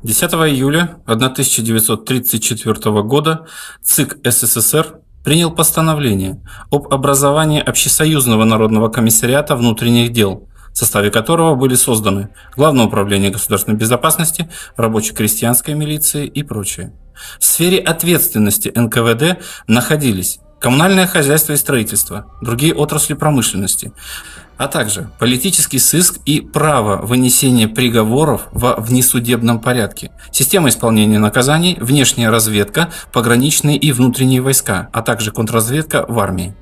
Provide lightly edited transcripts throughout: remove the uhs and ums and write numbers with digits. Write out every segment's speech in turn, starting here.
10 июля 1934 года ЦИК СССР принял постановление об образовании Общесоюзного народного комиссариата внутренних дел, в составе которого были созданы Главное управление государственной безопасности, рабоче-крестьянской милиции и прочее. В сфере ответственности НКВД находились коммунальное хозяйство и строительство, другие отрасли промышленности, а также политический сыск и право вынесения приговоров во внесудебном порядке, система исполнения наказаний, внешняя разведка, пограничные и внутренние войска, а также контрразведка в армии.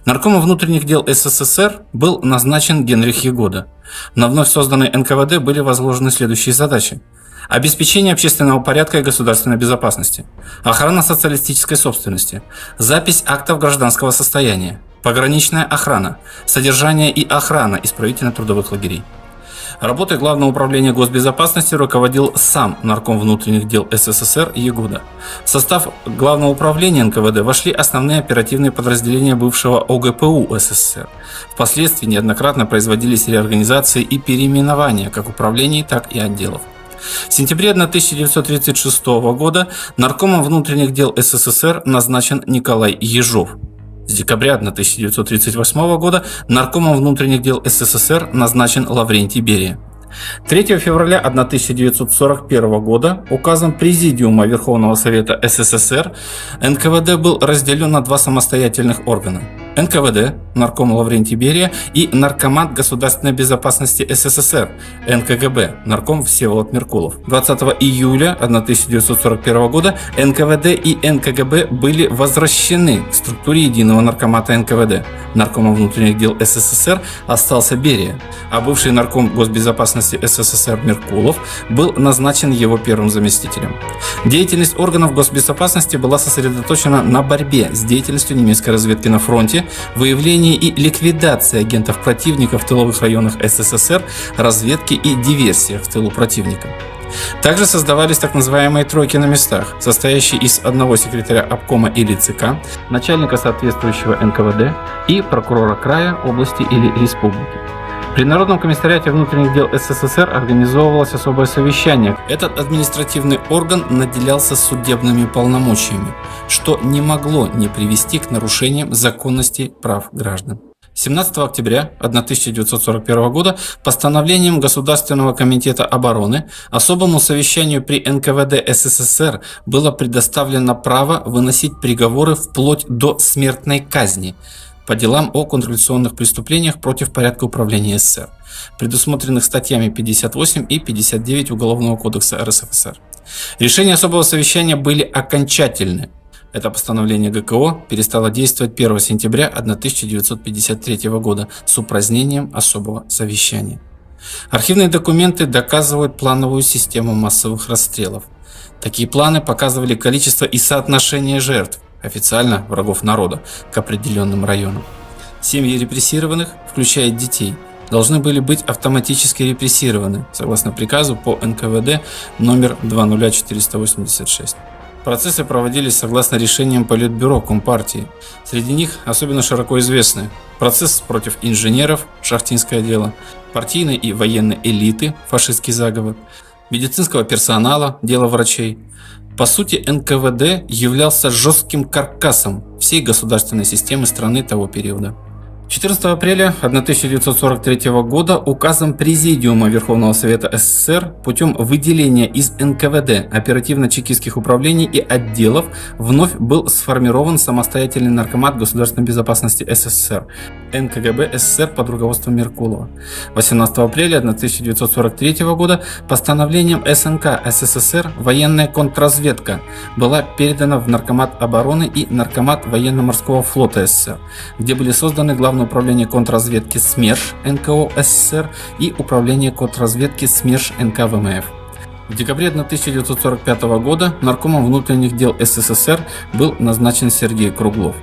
Наркомом внутренних дел СССР был назначен Генрих Ягода. На вновь созданной НКВД были возложены следующие задачи: обеспечение общественного порядка и государственной безопасности, охрана социалистической собственности, запись актов гражданского состояния, пограничная охрана, содержание и охрана исправительно-трудовых лагерей. Работой Главного управления госбезопасности руководил сам нарком внутренних дел СССР Ягода. В состав Главного управления НКВД вошли основные оперативные подразделения бывшего ОГПУ СССР. Впоследствии неоднократно производились реорганизации и переименования как управлений, так и отделов. В сентябре 1936 года наркомом внутренних дел СССР назначен Николай Ежов. С декабря 1938 года наркомом внутренних дел СССР назначен Лаврентий Берия. 3 февраля 1941 года указом Президиума Верховного Совета СССР НКВД был разделен на два самостоятельных органа: НКВД, нарком Лаврентий Берия, и Наркомат государственной безопасности СССР, НКГБ, нарком Всеволод Меркулов. 20 июля 1941 года НКВД и НКГБ были возвращены к структуре единого наркомата НКВД. Наркомом внутренних дел СССР остался Берия, а бывший нарком госбезопасности СССР Меркулов был назначен его первым заместителем. Деятельность органов госбезопасности была сосредоточена на борьбе с деятельностью немецкой разведки на фронте, выявлении и ликвидации агентов противника в тыловых районах СССР, разведке и диверсиях в тылу противника. Также создавались так называемые тройки на местах, состоящие из одного секретаря обкома или ЦК, начальника соответствующего НКВД и прокурора края, области или республики. При Народном комиссариате внутренних дел СССР организовывалось особое совещание. Этот административный орган наделялся судебными полномочиями, что не могло не привести к нарушениям законности прав граждан. 17 октября 1941 года постановлением Государственного комитета обороны особому совещанию при НКВД СССР было предоставлено право выносить приговоры вплоть до смертной казни по делам о контрреволюционных преступлениях против порядка управления СССР, предусмотренных статьями 58 и 59 Уголовного кодекса РСФСР. Решения особого совещания были окончательны. Это постановление ГКО перестало действовать 1 сентября 1953 года с упразднением особого совещания. Архивные документы доказывают плановую систему массовых расстрелов. Такие планы показывали количество и соотношение жертв, официально врагов народа, к определенным районам. Семьи репрессированных, включая детей, должны были быть автоматически репрессированы согласно приказу по НКВД номер 20486. Процессы проводились согласно решениям Политбюро Компартии. Среди них особенно широко известны процесс против инженеров, шахтинское дело, партийной и военной элиты, фашистский заговор, медицинского персонала, дело врачей. По сути, НКВД являлся жестким каркасом всей государственной системы страны того периода. 14 апреля 1943 года указом Президиума Верховного Совета СССР путем выделения из НКВД оперативно-чекистских управлений и отделов вновь был сформирован самостоятельный Наркомат государственной безопасности СССР, НКГБ СССР под руководством Меркулова. 18 апреля 1943 года постановлением СНК СССР военная контрразведка была передана в Наркомат обороны и Наркомат военно-морского флота СССР, где были созданы Главное управление контрразведки СМЕРШ НКО СССР и Управление контрразведки СМЕРШ НК ВМФ. В декабре 1945 года наркомом внутренних дел СССР был назначен Сергей Круглов.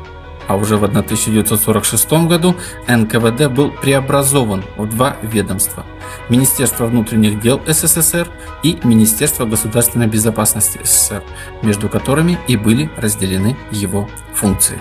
А уже в 1946 году НКВД был преобразован в два ведомства: Министерство внутренних дел СССР и Министерство государственной безопасности СССР, между которыми и были разделены его функции.